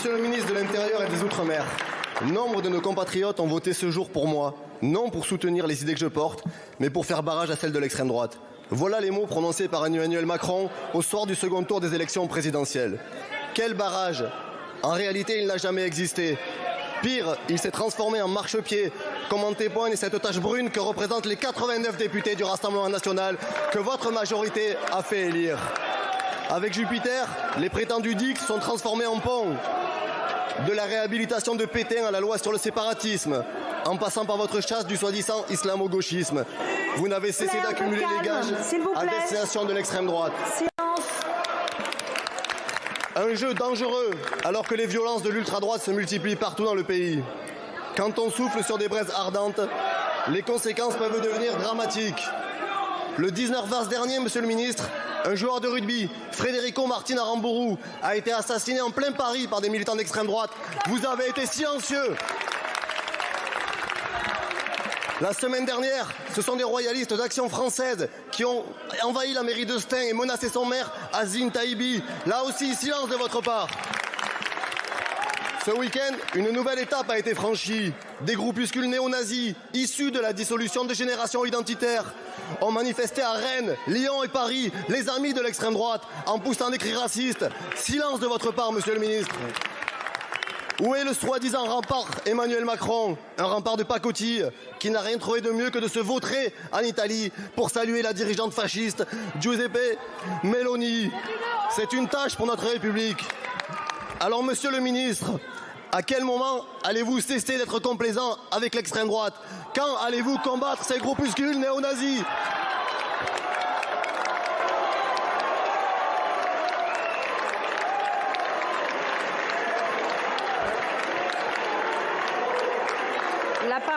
Monsieur le ministre de l'Intérieur et des Outre-mer, nombre de nos compatriotes ont voté ce jour pour moi, non pour soutenir les idées que je porte, mais pour faire barrage à celles de l'extrême droite. Voilà les mots prononcés par Emmanuel Macron au soir du second tour des élections présidentielles. Quel barrage! En réalité, il n'a jamais existé. Pire, il s'est transformé en marchepied, comme en témoigne cette tache brune que représentent les 89 députés du Rassemblement national que votre majorité a fait élire. Avec Jupiter, les prétendus dix sont transformés en pont. De la réhabilitation de Pétain à la loi sur le séparatisme, en passant par votre chasse du soi-disant islamo-gauchisme. Vous n'avez cessé d'accumuler les gages à destination de l'extrême droite. Un jeu dangereux alors que les violences de l'ultra-droite se multiplient partout dans le pays. Quand on souffle sur des braises ardentes, les conséquences peuvent devenir dramatiques. Le 19 mars dernier, monsieur le ministre, un joueur de rugby, Federico Martin Aramburu, a été assassiné en plein Paris par des militants d'extrême droite. Vous avez été silencieux. La semaine dernière, ce sont des royalistes d'Action française qui ont envahi la mairie de Stein et menacé son maire, Azim Taïbi. Là aussi, silence de votre part. Ce week-end, une nouvelle étape a été franchie. Des groupuscules néo-nazis, issus de la dissolution de générations identitaires, ont manifesté à Rennes, Lyon et Paris, les amis de l'extrême droite, en poussant des cris racistes. Silence de votre part, monsieur le ministre. Où est le soi-disant rempart Emmanuel Macron? Un rempart de pacotille qui n'a rien trouvé de mieux que de se vautrer en Italie pour saluer la dirigeante fasciste Giuseppe Meloni. C'est une tâche pour notre République. Alors, monsieur le ministre, à quel moment allez-vous cesser d'être complaisant avec l'extrême droite? Quand allez-vous combattre ces groupuscules néo-nazis? La parole